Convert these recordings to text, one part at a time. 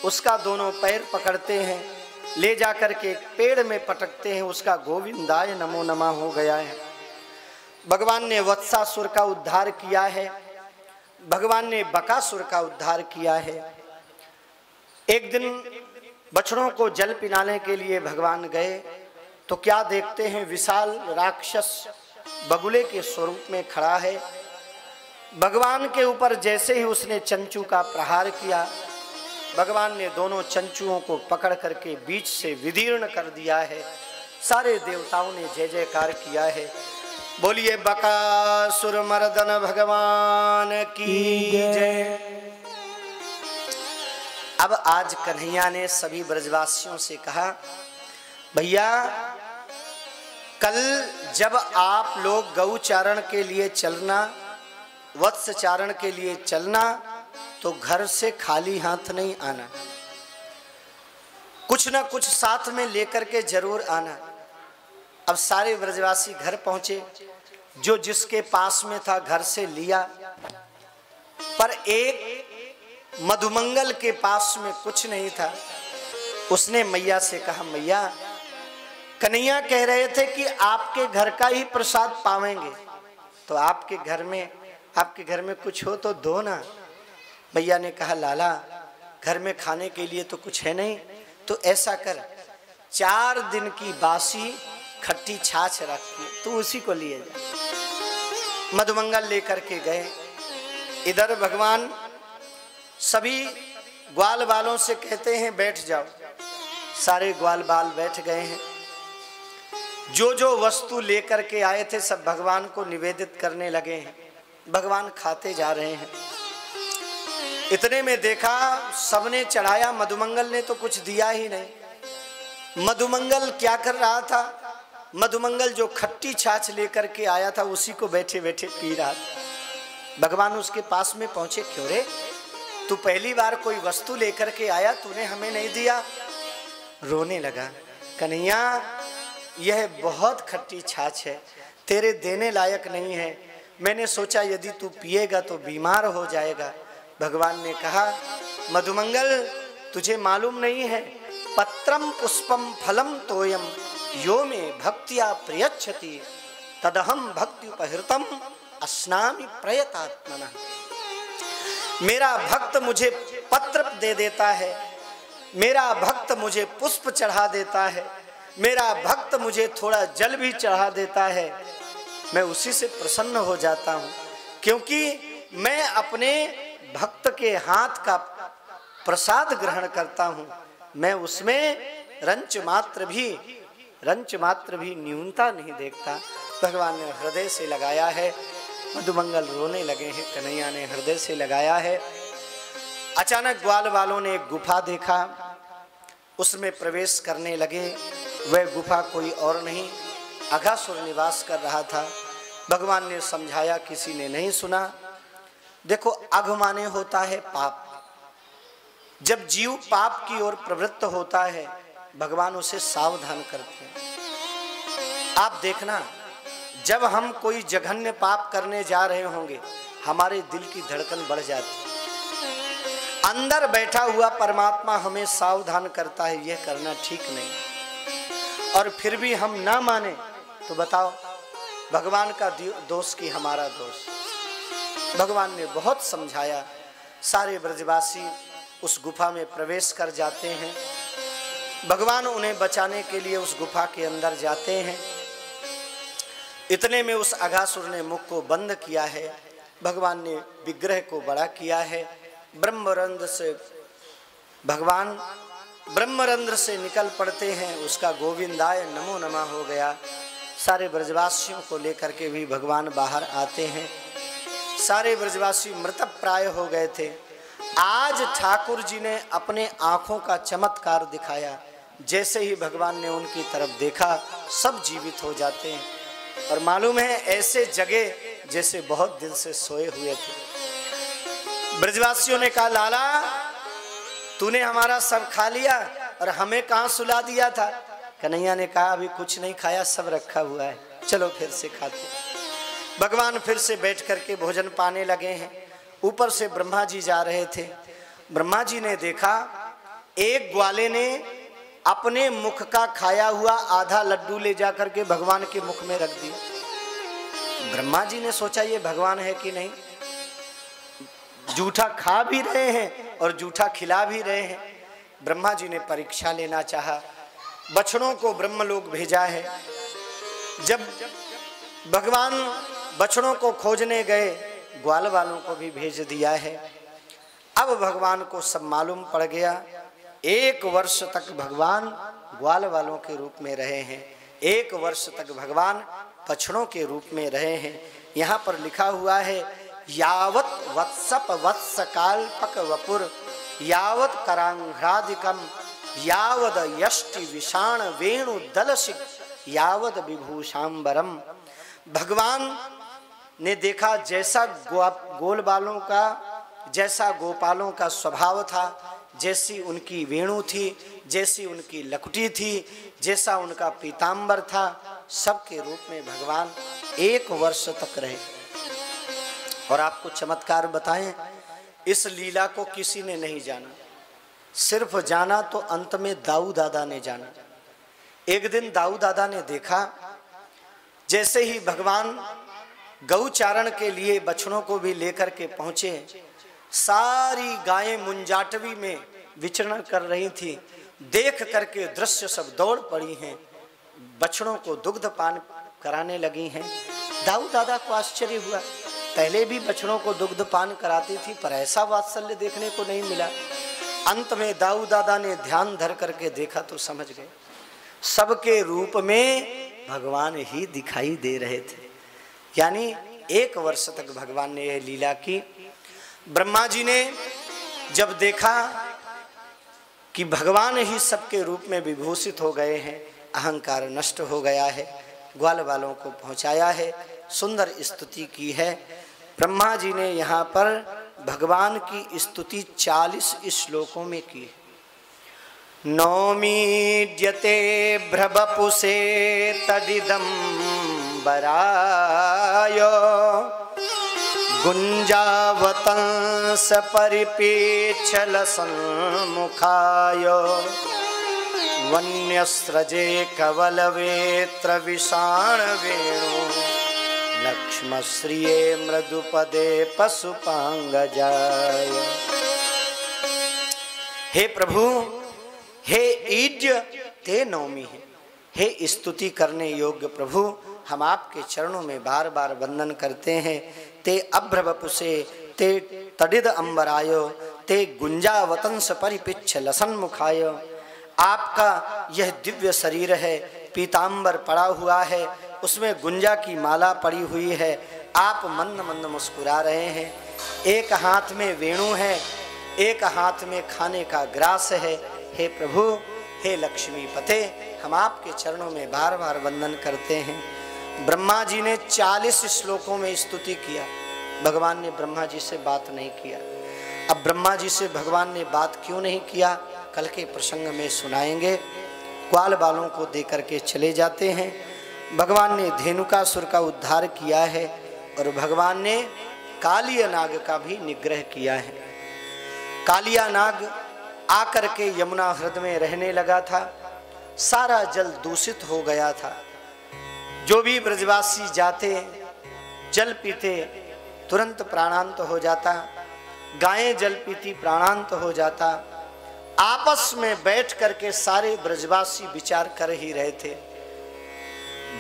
उसका दोनों पैर पकड़ते हैं, ले जाकर के पेड़ में पटकते हैं, उसका गोविंदाय नमो नमः हो गया है। भगवान ने वत्सासुर का उद्धार किया है, भगवान ने बकासुर का उद्धार किया है। एक दिन बछड़ों को जल पिलाने के लिए भगवान गए तो क्या देखते हैं, विशाल राक्षस बगुले के स्वरूप में खड़ा है। भगवान के ऊपर जैसे ही उसने चंचू का प्रहार किया, भगवान ने दोनों चंचुओं को पकड़ करके बीच से विदीर्ण कर दिया है। सारे देवताओं ने जय जयकार किया है। बोलिए बकासुर मर्दन भगवान की जय। अब आज कन्हैया ने सभी ब्रजवासियों से कहा, भैया कल जब आप लोग गौचारण के लिए चलना, वत्स चारण के लिए चलना, तो घर से खाली हाथ नहीं आना, कुछ ना कुछ साथ में लेकर के जरूर आना। अब सारे ब्रजवासी घर पहुंचे, जो जिसके पास में था घर से लिया, पर एक मधुमंगल के पास में कुछ नहीं था। उसने मैया से कहा, मैया कन्हैया कह रहे थे कि आपके घर का ही प्रसाद पावेंगे, तो आपके घर में कुछ हो तो दो ना। मैया ने कहा, लाला घर में खाने के लिए तो कुछ है नहीं, तो ऐसा कर 4 दिन की बासी खट्टी छाछ रखी, तू उसी को लिए जा। मधुमंगल लेकर के गए। इधर भगवान सभी ग्वाल बालों से कहते हैं बैठ जाओ। सारे ग्वाल बाल बैठ गए हैं। जो जो वस्तु लेकर के आए थे सब भगवान को निवेदित करने लगे हैं। भगवान खाते जा रहे हैं। इतने में देखा सबने चढ़ाया, मधुमंगल ने तो कुछ दिया ही नहीं। मधुमंगल क्या कर रहा था? मधुमंगल जो खट्टी छाछ लेकर के आया था उसी को बैठे बैठे पी रहा था। भगवान उसके पास में पहुंचे, क्यों रे, तू पहली बार कोई वस्तु लेकर के आया, तूने हमें नहीं दिया। रोने लगा, कन्हैया यह बहुत खट्टी छाछ है, तेरे देने लायक नहीं है, मैंने सोचा यदि तू पिएगा तो बीमार हो जाएगा। भगवान ने कहा, मधुमंगल तुझे मालूम नहीं है, पत्रम पुष्पम फलम तोयम यो में भक्तिया प्रयच्छति तदहम भक्ति उपहृतम अस्नामि प्रयतात्मना। मेरा भक्त मुझे पत्र दे देता है, मेरा भक्त मुझे पुष्प चढ़ा देता है, मेरा भक्त मुझे थोड़ा जल भी चढ़ा देता है, मैं उसी से प्रसन्न हो जाता हूँ, क्योंकि मैं अपने भक्त के हाथ का प्रसाद ग्रहण करता हूँ, मैं उसमें रंच मात्र भी न्यूनता नहीं देखता। भगवान ने हृदय से लगाया है। मधुमंगल रोने लगे हैं, कन्हैया ने हृदय से लगाया है। अचानक ग्वाल वालों ने एक गुफा देखा, उसमें प्रवेश करने लगे। वह गुफा कोई और नहीं, अघासुर निवास कर रहा था। भगवान ने समझाया, किसी ने नहीं सुना। देखो, अघ माने होता है पाप। जब जीव पाप की ओर प्रवृत्त होता है, भगवान उसे सावधान करते हैं। आप देखना, जब हम कोई जघन्य पाप करने जा रहे होंगे, हमारे दिल की धड़कन बढ़ जाती है। अंदर बैठा हुआ परमात्मा हमें सावधान करता है, यह करना ठीक नहीं। और फिर भी हम ना माने तो बताओ, भगवान का दोष कि हमारा दोष। भगवान ने बहुत समझाया। सारे ब्रजवासी उस गुफा में प्रवेश कर जाते हैं। भगवान उन्हें बचाने के लिए उस गुफा के अंदर जाते हैं। इतने में उस अघासुर ने मुख को बंद किया है। भगवान ने विग्रह को बड़ा किया है। ब्रह्मरंध्र से भगवान ब्रह्मरंध्र से निकल पड़ते हैं। उसका गोविंदाय नमो नमः हो गया। सारे ब्रजवासियों को लेकर के भी भगवान बाहर आते हैं। सारे ब्रजवासी मृतप्राय हो गए थे। आज ठाकुर जी ने अपने आँखों का चमत्कार दिखाया। जैसे ही भगवान ने उनकी तरफ देखा, सब जीवित हो जाते हैं। और मालूम है, ऐसे जगे जैसे बहुत दिन से सोए हुए थे। ब्रजवासियों ने कहा, लाला तूने हमारा सब खा लिया और हमें कहाँ सुला दिया था? कन्हैया ने कहा, अभी कुछ नहीं खाया, सब रखा हुआ है, चलो फिर से खाते। भगवान फिर से बैठ करके भोजन पाने लगे हैं। ऊपर से ब्रह्मा जी जा रहे थे। ब्रह्मा जी ने देखा एक ग्वाले ने अपने मुख का खाया हुआ आधा लड्डू ले जाकर के भगवान के मुख में रख दिया। ब्रह्मा जी ने सोचा ये भगवान है कि नहीं, जूठा खा भी रहे हैं और जूठा खिला भी रहे हैं। ब्रह्मा जी ने परीक्षा लेना चाहा, बछड़ों को ब्रह्मलोक भेजा है। जब भगवान बछड़ों को खोजने गए, ग्वाल वालों को भी भेज दिया है। अब भगवान को सब मालूम पड़ गया। 1 वर्ष तक भगवान ग्वाल वालों के रूप में रहे हैं, 1 वर्ष तक भगवान बछड़ों के रूप में रहे हैं। यहाँ पर लिखा हुआ है यावत वत्सप वत्स काल्पक वपुर यावत करांघ्रादिकम यावद यष्टि विषाण वेणु दलशिक यावद विभूषांबरम। भगवान ने देखा जैसा गोल बालों का, जैसा गोपालों का स्वभाव था, जैसी उनकी वेणु थी, जैसी उनकी लकुटी थी, जैसा उनका पीतांबर था, सबके रूप में भगवान 1 वर्ष तक रहे। और आपको चमत्कार बताएं, इस लीला को किसी ने नहीं जाना, सिर्फ जाना तो अंत में दाऊ दादा ने जाना। एक दिन दाऊ दादा ने देखा जैसे ही भगवान गौचारण के लिए बछड़ों को भी लेकर के पहुंचे, सारी गायें मुंजाटवी में विचरण कर रही थी। देख करके दृश्य सब दौड़ पड़ी हैं, बछड़ों को दुग्ध पान कराने लगी हैं। दाऊ दादा को आश्चर्य हुआ, पहले भी बछड़ों को दुग्ध पान कराती थी पर ऐसा वात्सल्य देखने को नहीं मिला। अंत में दाऊ दादा ने ध्यान धर करके देखा तो समझ गए, सबके रूप में भगवान ही दिखाई दे रहे थे। यानी 1 वर्ष तक भगवान ने यह लीला की। ब्रह्मा जी ने जब देखा कि भगवान ही सबके रूप में विभूषित हो गए हैं, अहंकार नष्ट हो गया है, ग्वाल वालों को पहुंचाया है, सुंदर स्तुति की है। ब्रह्मा जी ने यहाँ पर भगवान की स्तुति 40 श्लोकों में की। नौमीड्यते भ्रवपुषे तदिदं बराय गुंजावतंस परिपेच्छल सन्मुखाय वन्यस्रजे कवलवेत्र विषाण वेणु लक्ष्मश्रिये मृदुपदे पशुपांगजाय। हे प्रभु, हे ईड्य ते नौमी है, हे स्तुति करने योग्य प्रभु, हम आपके चरणों में बार बार वंदन करते हैं। ते अभ्रवपुषे ते तडिद अंबरायो ते गुंजावतंस परिपिच्छ लसन मुखाय। आपका यह दिव्य शरीर है, पीतांबर पड़ा हुआ है, उसमें गुंजा की माला पड़ी हुई है, आप मंद मंद मुस्कुरा रहे हैं। एक हाथ में वेणु है, एक हाथ में खाने का ग्रास है। हे प्रभु, हे लक्ष्मी पते, हम आपके चरणों में बार बार वंदन करते हैं। ब्रह्मा जी ने 40 श्लोकों में स्तुति किया, भगवान ने ब्रह्मा जी से बात नहीं किया। अब ब्रह्मा जी से भगवान ने बात क्यों नहीं किया, कल के प्रसंग में सुनाएंगे। ग्वाल बालों को देकर के चले जाते हैं। भगवान ने धेनुकासुर का उद्धार किया है और भगवान ने कालिया नाग का भी निग्रह किया है। कालिया नाग आकर के यमुना हृदय में रहने लगा था, सारा जल दूषित हो गया था। जो भी ब्रजवासी जाते जल पीते तुरंत प्राणांत हो जाता, गायें जल पीती प्राणांत हो जाता। आपस में बैठ करके सारे ब्रजवासी विचार कर ही रहे थे।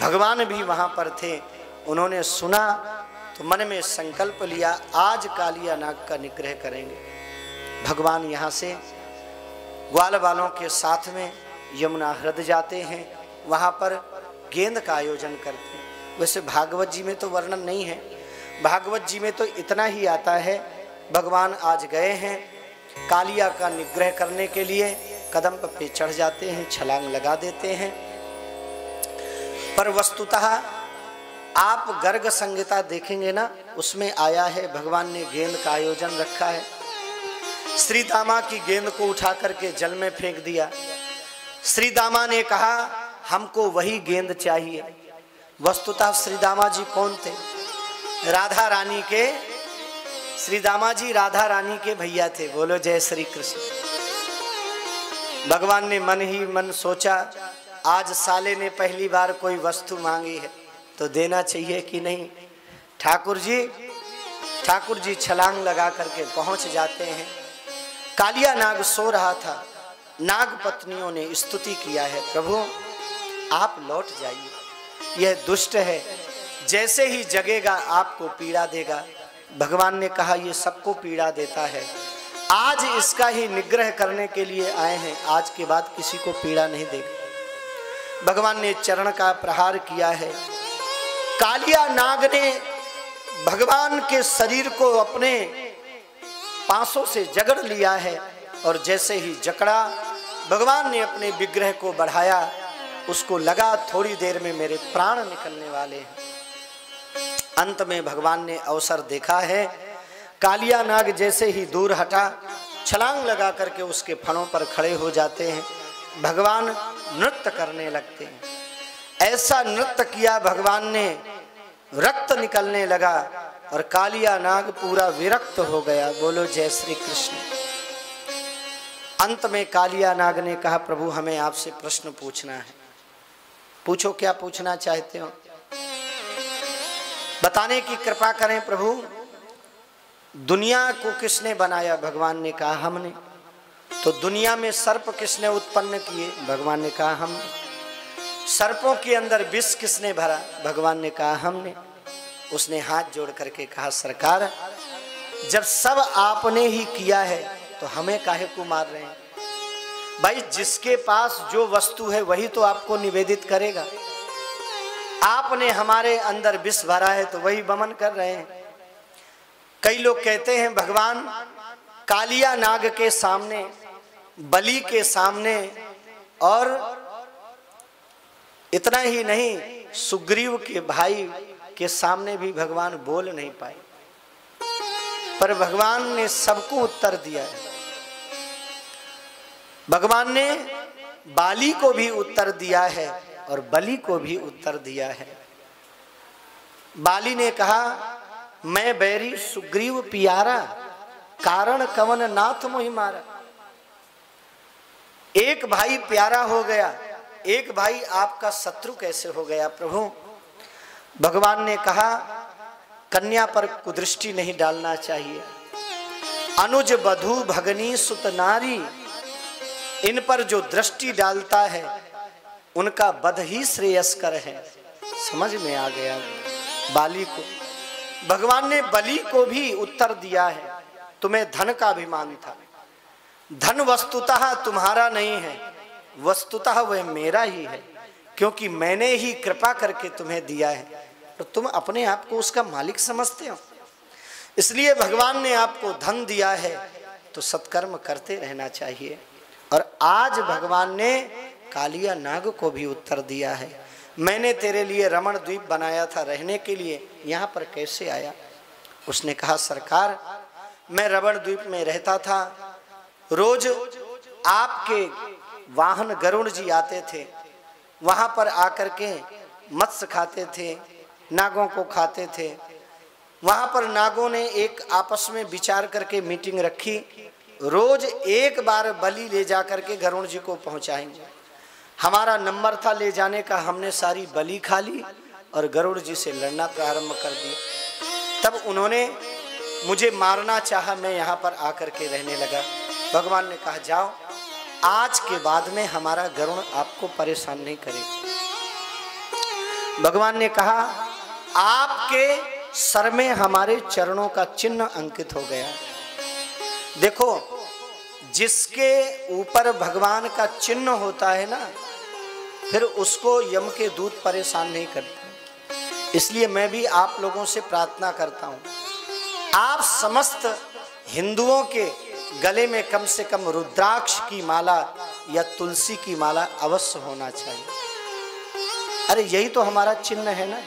भगवान भी वहां पर थे, उन्होंने सुना तो मन में संकल्प लिया, आज कालिया नाग का निग्रह करेंगे। भगवान यहाँ से ग्वाल वालों के साथ में यमुना हृदय जाते हैं, वहाँ पर गेंद का आयोजन करते हैं। वैसे भागवत जी में तो वर्णन नहीं है, भागवत जी में तो इतना ही आता है, भगवान आज गए हैं कालिया का निग्रह करने के लिए, कदम पे चढ़ जाते हैं, छलांग लगा देते हैं। पर वस्तुतः आप गर्ग संहिता देखेंगे ना, उसमें आया है भगवान ने गेंद का आयोजन रखा है। श्री दामा की गेंद को उठा करके जल में फेंक दिया। श्री दामा ने कहा हमको वही गेंद चाहिए। वस्तुतः श्री दामा जी कौन थे? राधा रानी के श्री दामाजी राधा रानी के भैया थे। बोलो जय श्री कृष्ण। भगवान ने मन ही मन सोचा, आज साले ने पहली बार कोई वस्तु मांगी है तो देना चाहिए कि नहीं। ठाकुर जी छलांग लगा करके पहुंच जाते हैं। कालिया नाग सो रहा था। नाग पत्नियों ने स्तुति किया है, प्रभु आप लौट जाइए, यह दुष्ट है, जैसे ही जगेगा आपको पीड़ा देगा। भगवान ने कहा ये सबको पीड़ा देता है, आज इसका ही निग्रह करने के लिए आए हैं, आज के बाद किसी को पीड़ा नहीं देगा। भगवान ने चरण का प्रहार किया है। कालिया नाग ने भगवान के शरीर को अपने पांसों से जकड़ लिया है और जैसे ही जकड़ा, भगवान ने अपने विग्रह को बढ़ाया। उसको लगा थोड़ी देर में मेरे प्राण निकलने वाले हैं। अंत में भगवान ने अवसर देखा है। कालिया नाग जैसे ही दूर हटा, छलांग लगा करके उसके फणों पर खड़े हो जाते हैं। भगवान नृत्य करने लगते हैं। ऐसा नृत्य किया भगवान ने, रक्त निकलने लगा और कालिया नाग पूरा विरक्त हो गया। बोलो जय श्री कृष्ण। अंत में कालिया नाग ने कहा, प्रभु हमें आपसे प्रश्न पूछना है। पूछो, क्या पूछना चाहते हो, बताने की कृपा करें प्रभु। दुनिया को किसने बनाया? भगवान ने कहा हमने। तो दुनिया में सर्प किसने उत्पन्न किए? भगवान ने कहा हमने। सर्पों के अंदर विष किसने भरा? भगवान ने कहा हमने। उसने हाथ जोड़ करके कहा, सरकार जब सब आपने ही किया है तो हमें काहे को मार रहे हैं? भाई जिसके पास जो वस्तु है वही तो आपको निवेदित करेगा। आपने हमारे अंदर विष भरा है तो वही वमन कर रहे हैं। कई लोग कहते हैं भगवान कालिया नाग के सामने, बलि के सामने, और इतना ही नहीं सुग्रीव के भाई के सामने भी भगवान बोल नहीं पाए, पर भगवान ने सबको उत्तर दिया है। भगवान ने बाली को भी उत्तर दिया है और बलि को भी उत्तर दिया है। बाली ने कहा, मैं बैरी सुग्रीव पियारा, कारण कवन नाथ मोहि मारा। एक भाई प्यारा हो गया, एक भाई आपका शत्रु कैसे हो गया प्रभु? भगवान ने कहा, कन्या पर कुदृष्टि नहीं डालना चाहिए। अनुज बधू भगनी सुत नारी, इन पर जो दृष्टि डालता है उनका वध ही श्रेयस्कर है। समझ में आ गया बाली को। भगवान ने बलि को भी उत्तर दिया है, तुम्हें धन का अभिमान था। धन वस्तुतः तुम्हारा नहीं है, वस्तुतः वह मेरा ही है, क्योंकि मैंने ही कृपा करके तुम्हें दिया है, तो तुम अपने आप को उसका मालिक समझते हो। इसलिए भगवान ने आपको धन दिया है तो सत्कर्म करते रहना चाहिए। और आज भगवान ने कालिया नाग को भी उत्तर दिया है, मैंने तेरे लिए रमण द्वीप बनाया था रहने के लिए, यहाँ पर कैसे आया? उसने कहा, सरकार मैं रमण द्वीप में रहता था, रोज आपके वाहन गरुड़ जी आते थे, वहाँ पर आकर के मत्स्य खाते थे, नागों को खाते थे। वहाँ पर नागों ने एक आपस में विचार करके मीटिंग रखी, रोज एक बार बलि ले जा करके गरुड़ जी को पहुँचाएंगे। हमारा नंबर था ले जाने का, हमने सारी बलि खा ली और गरुड़ जी से लड़ना प्रारंभ कर दिया। तब उन्होंने मुझे मारना चाहा, मैं यहाँ पर आकर के रहने लगा। भगवान ने कहा, जाओ, आज के बाद में हमारा गरुड़ आपको परेशान नहीं करेगा। भगवान ने कहा, आपके सर में हमारे चरणों का चिन्ह अंकित हो गया। देखो, जिसके ऊपर भगवान का चिन्ह होता है ना, फिर उसको यम के दूत परेशान नहीं करते। इसलिए मैं भी आप लोगों से प्रार्थना करता हूँ, आप समस्त हिंदुओं के गले में कम से कम रुद्राक्ष की माला या तुलसी की माला अवश्य होना चाहिए। अरे यही तो हमारा चिन्ह है ना।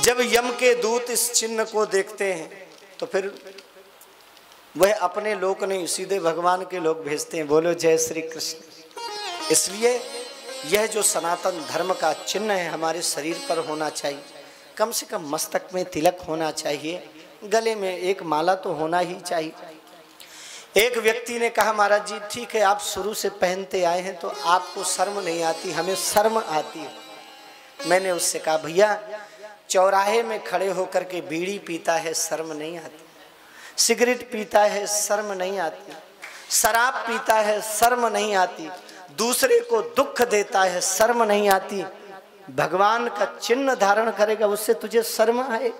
जब यम के दूत इस चिन्ह को देखते हैं तो फिर वह अपने लोग नहीं, सीधे भगवान के लोग भेजते हैं। बोलो जय श्री कृष्ण। इसलिए यह जो सनातन धर्म का चिन्ह है हमारे शरीर पर होना चाहिए, कम से कम मस्तक में तिलक होना चाहिए, गले में एक माला तो होना ही चाहिए। एक व्यक्ति ने कहा महाराज जी ठीक है आप शुरू से पहनते आए हैं तो आपको शर्म नहीं आती, हमें शर्म आती है। मैंने उससे कहा भैया चौराहे में खड़े होकर के बीड़ी पीता है शर्म नहीं आती, सिगरेट पीता है शर्म नहीं आती, शराब पीता है शर्म नहीं आती, दूसरे को दुख देता है शर्म नहीं आती, भगवान का चिन्ह धारण करेगा उससे तुझे शर्म आए?